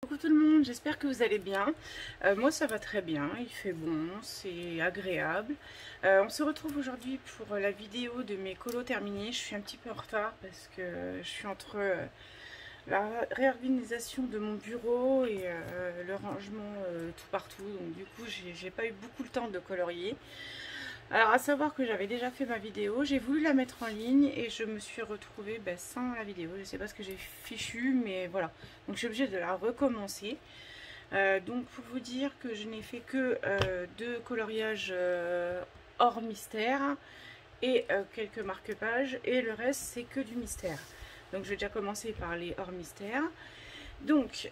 Coucou tout le monde, j'espère que vous allez bien. Moi ça va très bien, il fait bon, c'est agréable. On se retrouve aujourd'hui pour la vidéo de mes colos terminés. Je suis un petit peu en retard parce que je suis entre la réorganisation de mon bureau et le rangement tout partout. Donc du coup j'ai pas eu beaucoup le temps de colorier. Alors à savoir que j'avais déjà fait ma vidéo, j'ai voulu la mettre en ligne et je me suis retrouvée sans la vidéo. Je sais pas ce que j'ai fichu, mais voilà. Donc je suis obligée de la recommencer. Donc pour vous dire que je n'ai fait que deux coloriages hors mystère et quelques marque-pages, et le reste c'est que du mystère. Donc je vais déjà commencer par les hors mystère. Donc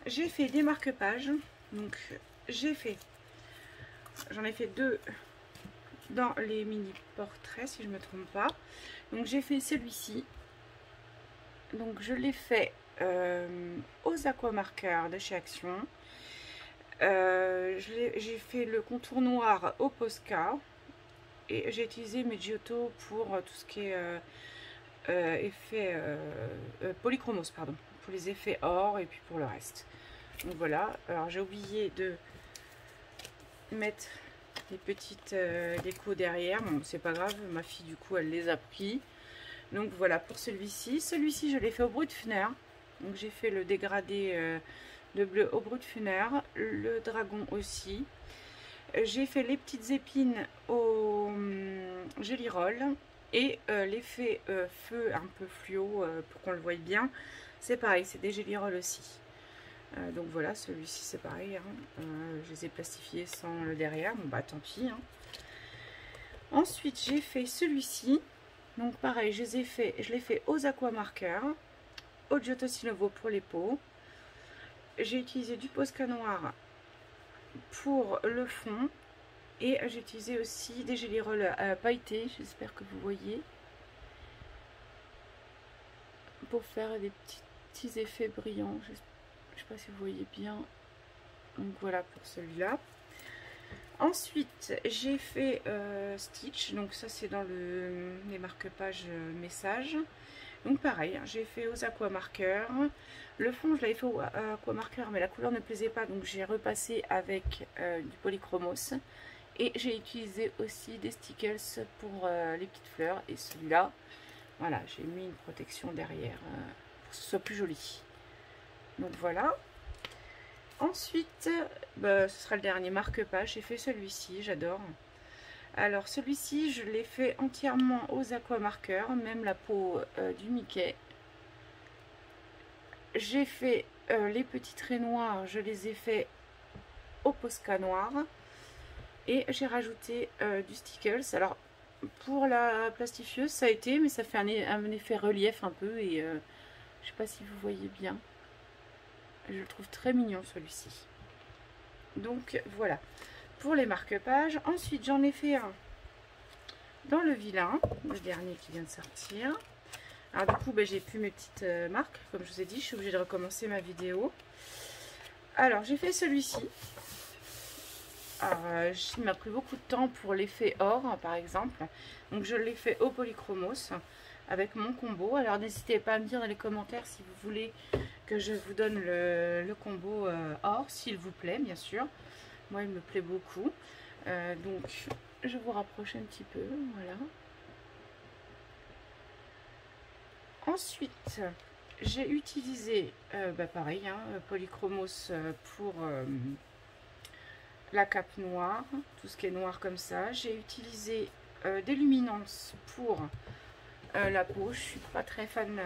j'ai fait des marque-pages. Donc j'en ai fait deux dans les mini portraits si je ne me trompe pas. Donc j'ai fait celui-ci. Donc je l'ai fait aux aquamarqueurs de chez Action. J'ai fait le contour noir au Posca et j'ai utilisé mes Giotto pour tout ce qui est effet polychromos, pardon, pour les effets or et puis pour le reste. Donc voilà. Alors j'ai oublié de mettre les petites décos derrière. Bon, c'est pas grave, ma fille du coup elle les a pris. Donc voilà pour celui-ci. Celui-ci je l'ai fait au brut funner. Donc j'ai fait le dégradé de bleu au brut funner, le dragon aussi. J'ai fait les petites épines au Gelly-Roll et l'effet feu un peu fluo pour qu'on le voie bien. C'est pareil, c'est des Gelly-Roll aussi. Donc voilà, celui-ci c'est pareil, hein. Je les ai plastifiés sans le derrière, bon bah tant pis, hein. Ensuite j'ai fait celui-ci, donc pareil, je l'ai fait aux aquamarqueurs, au Giotto Sinovo pour les peaux. J'ai utilisé du Posca noir pour le fond et j'ai utilisé aussi des Gelly-Roll pailletés, j'espère que vous voyez, pour faire des petits effets brillants. Je sais pas si vous voyez bien. Donc voilà pour celui-là. Ensuite j'ai fait Stitch, donc ça c'est dans les marque-pages messages. Donc pareil, hein, j'ai fait aux aquamarqueurs. Le fond je l'avais fait aux aquamarqueurs mais la couleur ne plaisait pas, donc j'ai repassé avec du polychromos. Et j'ai utilisé aussi des stickers pour les petites fleurs. Et celui-là, voilà, j'ai mis une protection derrière pour que ce soit plus joli. Donc voilà. Ensuite, ce sera le dernier marque-page. J'ai fait celui-ci, j'adore. Alors celui-ci, je l'ai fait entièrement aux aquamarqueurs, même la peau du Mickey. J'ai fait les petits traits noirs, je les ai fait au Posca noir. Et j'ai rajouté du stickers. Alors pour la plastifieuse ça a été, mais ça fait un effet relief un peu. Et je sais pas si vous voyez bien. Je le trouve très mignon celui-ci. Donc voilà pour les marque-pages. Ensuite j'en ai fait un dans le vilain, le dernier qui vient de sortir. Alors du coup j'ai plus mes petites marques. Comme je vous ai dit, je suis obligée de recommencer ma vidéo. Alors j'ai fait celui-ci. Alors, il m'a pris beaucoup de temps pour l'effet or, par exemple. Donc je l'ai fait au polychromos avec mon combo. Alors n'hésitez pas à me dire dans les commentaires si vous voulez que je vous donne le combo or, s'il vous plaît, bien sûr. Moi, il me plaît beaucoup. Donc je vous rapproche un petit peu, voilà. Ensuite, j'ai utilisé, pareil, hein, polychromos pour... la cape noire, tout ce qui est noir comme ça. J'ai utilisé des luminances pour la peau. Je suis pas très fan,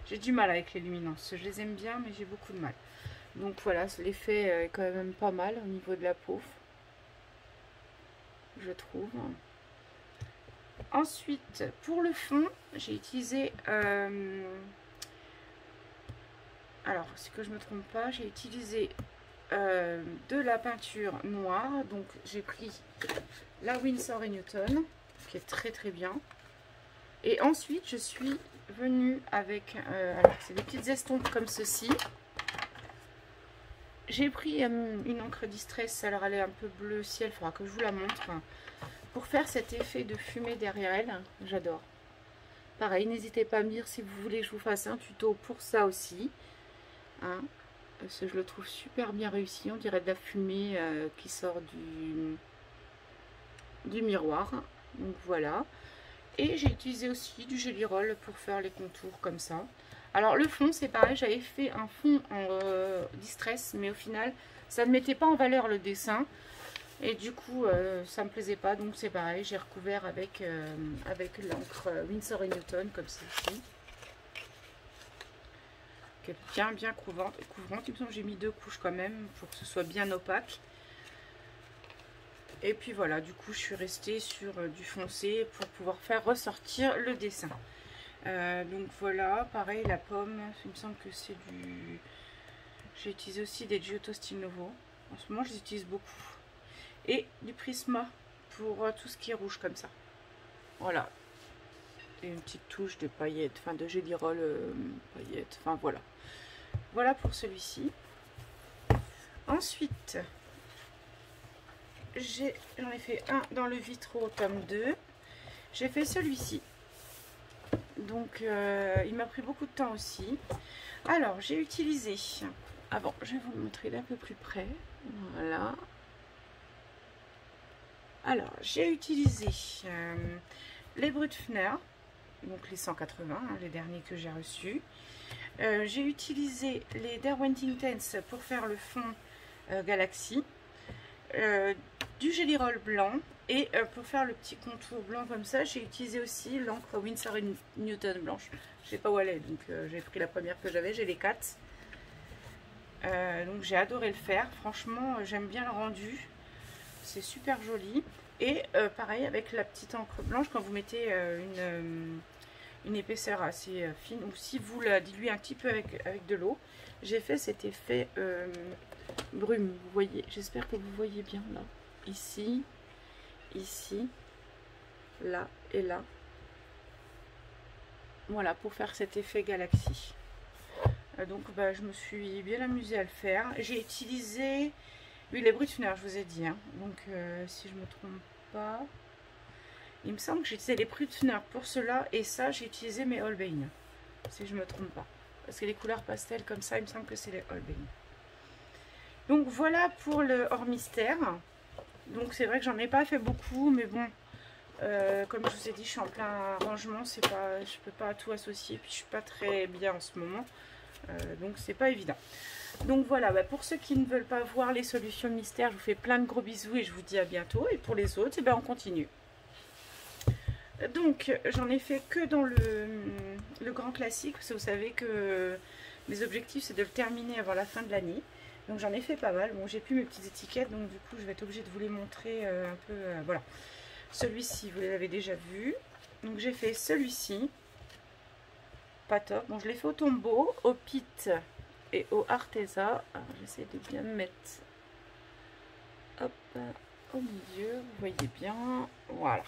j'ai du mal avec les luminances. Je les aime bien mais j'ai beaucoup de mal. Donc voilà, l'effet est quand même pas mal au niveau de la peau, je trouve. Ensuite pour le fond j'ai utilisé alors si que je me trompe pas, j'ai utilisé de la peinture noire. Donc j'ai pris la Winsor & Newton qui est très très bien. Et ensuite je suis venue avec alors c'est des petites estompes comme ceci. J'ai pris une encre distress, alors elle est un peu bleu ciel, il faudra que je vous la montre, pour faire cet effet de fumée derrière elle. J'adore. Pareil, n'hésitez pas à me dire si vous voulez que je vous fasse un tuto pour ça aussi. Hein, parce que je le trouve super bien réussi. On dirait de la fumée qui sort du miroir. Donc voilà. Et j'ai utilisé aussi du Gelly Roll pour faire les contours comme ça. Alors le fond c'est pareil, j'avais fait un fond en distress, mais au final ça ne mettait pas en valeur le dessin. Et du coup ça me plaisait pas, donc c'est pareil, j'ai recouvert avec l'encre Winsor & Newton comme celle-ci. Qui est bien couvrante. Il me semble que j'ai mis 2 couches quand même pour que ce soit bien opaque. Et puis voilà, du coup je suis restée sur du foncé pour pouvoir faire ressortir le dessin. Donc voilà, pareil la pomme, il me semble que c'est du... J'ai utilisé aussi des Giotto Style Nouveau. En ce moment je les utilise beaucoup. Et du Prisma pour tout ce qui est rouge comme ça. Voilà. Et une petite touche de paillettes, enfin de Gelly Roll paillettes, enfin voilà. Voilà pour celui-ci. Ensuite, j'en ai fait un dans le Vitraux tome 2. J'ai fait celui-ci. Donc il m'a pris beaucoup de temps aussi. Alors j'ai utilisé, avant je vais vous le montrer d'un peu plus près, voilà. Alors j'ai utilisé les Brutfner, donc les 180, hein, les derniers que j'ai reçus. J'ai utilisé les Derwenting Tense pour faire le fond Galaxy, du Gelly Roll blanc. Et pour faire le petit contour blanc comme ça, j'ai utilisé aussi l'encre Winsor & Newton blanche. Je sais pas où elle est, donc j'ai pris la première que j'avais, j'ai les 4. Donc j'ai adoré le faire, franchement j'aime bien le rendu, c'est super joli. Et pareil avec la petite encre blanche, quand vous mettez une épaisseur assez fine, ou si vous la diluez un petit peu avec de l'eau, j'ai fait cet effet brume, vous voyez, j'espère que vous voyez bien là, ici, là et là. Voilà, pour faire cet effet galaxie. Donc bah, je me suis bien amusée à le faire. J'ai utilisé les Brutfner, je vous ai dit. Hein. Donc si je me trompe pas, il me semble que j'ai utilisé les Brutfner pour cela. Et ça, j'ai utilisé mes Holbein. Si je me trompe pas. Parce que les couleurs pastel comme ça, il me semble que c'est les Holbein. Donc voilà pour le hors mystère. Donc c'est vrai que j'en ai pas fait beaucoup, mais bon, comme je vous ai dit, je suis en plein rangement, c'est pas, je peux pas tout associer, puis je suis pas très bien en ce moment, donc c'est pas évident. Donc voilà, bah pour ceux qui ne veulent pas voir les solutions mystères, je vous fais plein de gros bisous et je vous dis à bientôt. Et pour les autres, eh ben on continue. Donc j'en ai fait que dans le grand classique, parce que vous savez que mes objectifs c'est de le terminer avant la fin de l'année. Donc j'en ai fait pas mal. Bon, j'ai plus mes petites étiquettes, donc du coup je vais être obligée de vous les montrer un peu. Voilà. Celui-ci, vous l'avez déjà vu. Donc j'ai fait celui-ci. Pas top. Bon, je l'ai fait au tombeau, au pit et au artesa. Alors j'essaie de bien me mettre hop, au milieu. Vous voyez bien. Voilà.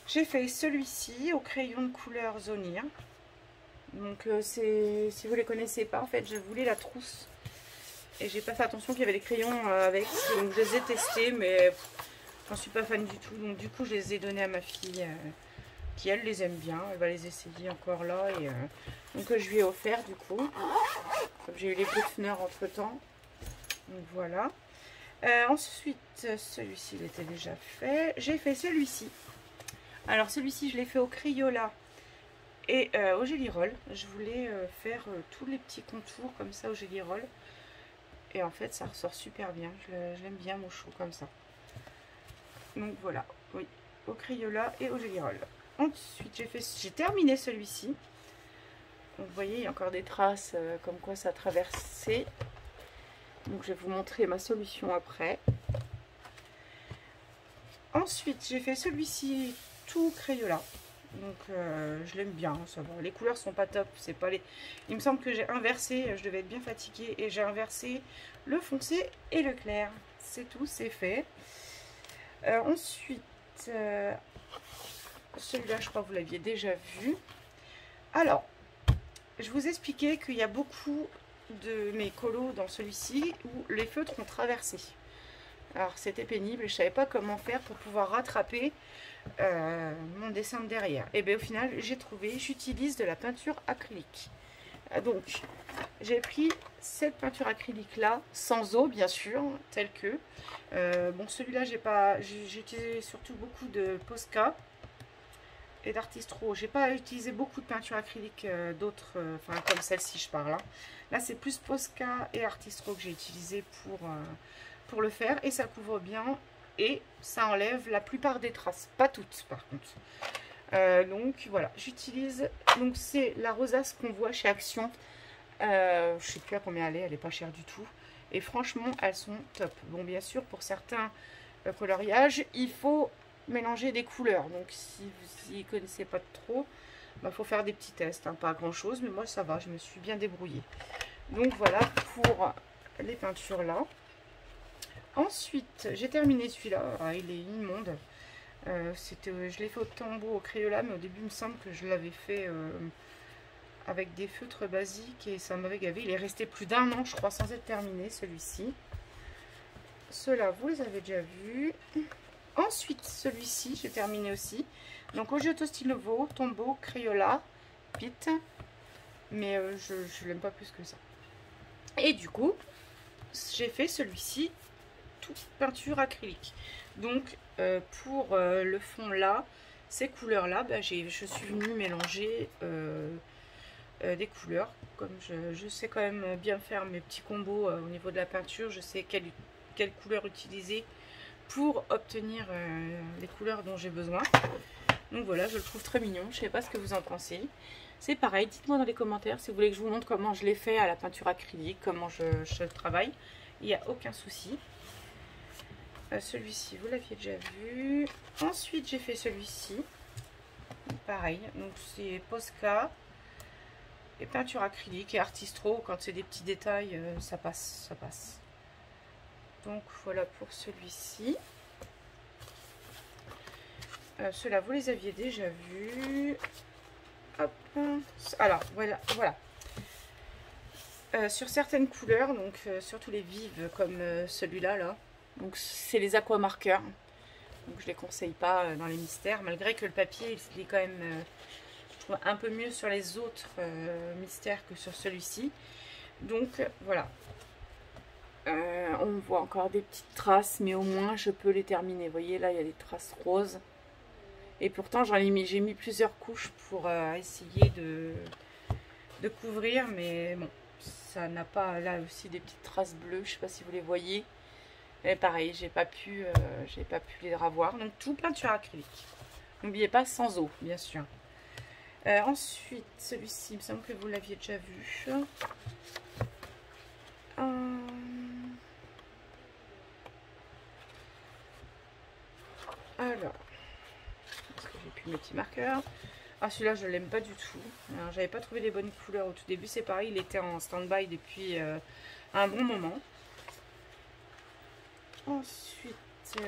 J'ai fait celui-ci au crayon de couleur Zonir. Donc c'est, si vous les connaissez pas, en fait je voulais la trousse. Et j'ai pas fait attention qu'il y avait des crayons avec, donc je les ai testés, mais j'en suis pas fan du tout. Donc du coup je les ai donnés à ma fille, qui elle les aime bien. Elle va les essayer encore là. Et donc je lui ai offert du coup. Comme j'ai eu les Brutfner entre temps. Donc voilà. Ensuite, celui-ci il était déjà fait. J'ai fait celui-ci. Alors celui-ci je l'ai fait au Crayola et au Gelly Roll. Je voulais faire tous les petits contours comme ça au Gelly Roll. Et en fait, ça ressort super bien. Je l'aime bien, mon chou, comme ça. Donc voilà, oui, au Crayola et au Gelly Roll. Ensuite, j'ai terminé celui-ci. Donc vous voyez, il y a encore des traces comme quoi ça a traversé. Donc je vais vous montrer ma solution après. Ensuite, j'ai fait celui-ci tout Crayola. Donc je l'aime bien, ça va. Les couleurs sont pas top, c'est pas les. Il me semble que j'ai inversé, je devais être bien fatiguée et j'ai inversé le foncé et le clair. C'est tout, c'est fait. Ensuite, celui-là, je crois que vous l'aviez déjà vu. Alors, je vous expliquais qu'il y a beaucoup de mes colos dans celui-ci où les feutres ont traversé. Alors c'était pénible, je savais pas comment faire pour pouvoir rattraper mon dessin de derrière. Et bien au final, j'ai trouvé, j'utilise de la peinture acrylique. Donc, j'ai pris cette peinture acrylique là, sans eau bien sûr, telle que. Bon, celui-là, j'ai utilisé surtout beaucoup de Posca et d'Artistro. J'ai pas utilisé beaucoup de peinture acrylique d'autres, enfin comme celle-ci je parle. Hein. Là, c'est plus Posca et Artistro que j'ai utilisé pour le faire, et ça couvre bien et ça enlève la plupart des traces, pas toutes par contre. Donc voilà, j'utilise, donc c'est la rosace qu'on voit chez Action. Je sais plus à combien elle est pas chère du tout. Et franchement, elles sont top. Bon, bien sûr, pour certains coloriages, il faut mélanger des couleurs. Donc, si vous n'y connaissez pas trop, il faut faire des petits tests. Hein, pas grand chose, mais moi, ça va. Je me suis bien débrouillée. Donc, voilà pour les peintures là. Ensuite, j'ai terminé celui-là. Ah, il est immonde. Je l'ai fait au Tombow au Crayola, mais au début, il me semble que je l'avais fait avec des feutres basiques et ça m'avait gavé. Il est resté plus d'1 an, je crois, sans être terminé, celui-ci. Ceux-là, vous les avez déjà vus. Ensuite, celui-ci, j'ai terminé aussi. Donc, Oggetto Stilovo, Tombow, Crayola, Pit. Mais je l'aime pas plus que ça. Et du coup, j'ai fait celui-ci, tout peinture acrylique. Donc, pour le fond là, ces couleurs-là, bah, je suis venue mélanger des couleurs. Comme je sais quand même bien faire mes petits combos au niveau de la peinture, je sais quelle couleur utiliser pour obtenir les couleurs dont j'ai besoin. Donc voilà, je le trouve très mignon. Je sais pas ce que vous en pensez. C'est pareil, dites-moi dans les commentaires si vous voulez que je vous montre comment je l'ai fait à la peinture acrylique, comment je travaille. Il n'y a aucun souci. Celui-ci, vous l'aviez déjà vu. Ensuite, j'ai fait celui-ci. Pareil, donc c'est Posca et peinture acrylique et Artistro. Quand c'est des petits détails, ça passe, ça passe. Donc voilà pour celui-ci. Ceux-là, vous les aviez déjà vus. Hop. Alors, voilà. Sur certaines couleurs, donc surtout les vives comme celui-là, là. Donc c'est les aquamarqueurs. Donc je les conseille pas dans les mystères, malgré que le papier il est quand même je trouve un peu mieux sur les autres mystères que sur celui-ci. Donc voilà. On voit encore des petites traces, mais au moins je peux les terminer. Vous voyez là, il y a des traces roses. Et pourtant j'ai mis plusieurs couches pour essayer de couvrir, mais bon, ça n'a pas, là aussi des petites traces bleues, je sais pas si vous les voyez. Et pareil, j'ai pas pu les revoir. Donc tout peinture acrylique. N'oubliez pas sans eau, bien sûr. Ensuite, celui-ci, il me semble que vous l'aviez déjà vu. Alors, est-ce que j'ai plus mes petits marqueurs? Ah, celui-là, je l'aime pas du tout. J'avais pas trouvé les bonnes couleurs au tout début. C'est pareil, il était en stand-by depuis un bon moment. Ensuite,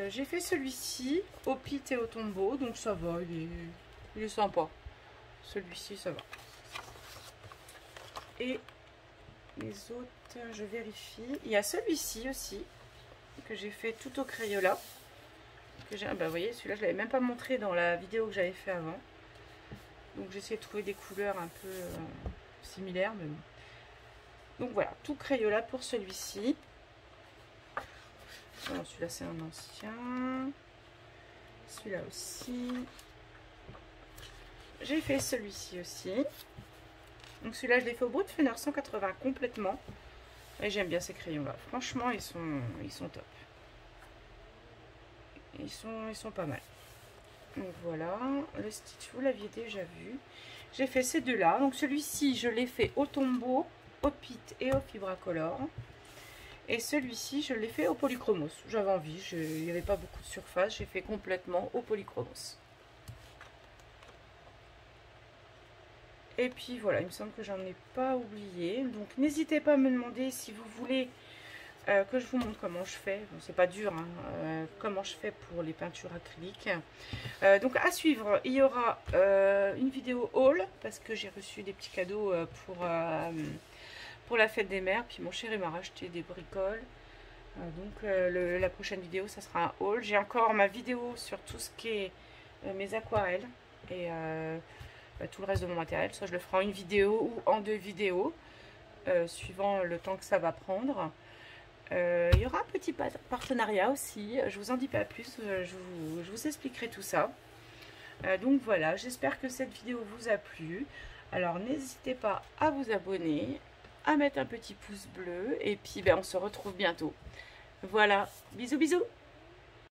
j'ai fait celui-ci au Pit et au Tombow. Donc ça va, il est sympa. Celui-ci, ça va. Et les autres, je vérifie. Il y a celui-ci aussi, que j'ai fait tout au Crayola. Bah, vous voyez, celui-là, je ne l'avais même pas montré dans la vidéo que j'avais fait avant. Donc j'essaie de trouver des couleurs un peu similaires. Mais bon. Donc voilà, tout Crayola pour celui-ci. Celui-là, c'est un ancien. Celui-là aussi. J'ai fait celui-ci aussi. Donc celui-là, je l'ai fait au Brutfuner 180 complètement. Et j'aime bien ces crayons-là. Franchement, ils sont top. Ils sont pas mal. Donc voilà. Le Stitch, vous l'aviez déjà vu. J'ai fait ces deux-là. Donc celui-ci, je l'ai fait au Tombow, au Pit et au Fibracolor. Et celui-ci, je l'ai fait au Polychromos. J'avais envie, il n'y avait pas beaucoup de surface. J'ai fait complètement au Polychromos. Et puis voilà, il me semble que j'en ai pas oublié. Donc n'hésitez pas à me demander si vous voulez que je vous montre comment je fais. Bon, c'est pas dur, hein, comment je fais pour les peintures acryliques. Donc à suivre, il y aura une vidéo haul parce que j'ai reçu des petits cadeaux pour la fête des mères. Puis mon chéri m'a racheté des bricoles. Donc la prochaine vidéo, ça sera un haul. J'ai encore ma vidéo sur tout ce qui est mes aquarelles et tout le reste de mon matériel. Soit je le ferai en une vidéo ou en 2 vidéos, suivant le temps que ça va prendre. Il y aura un petit partenariat aussi, je vous en dis pas plus, je vous expliquerai tout ça. Donc voilà, j'espère que cette vidéo vous a plu. Alors n'hésitez pas à vous abonner, à mettre un petit pouce bleu et puis ben, on se retrouve bientôt. Voilà, bisous bisous.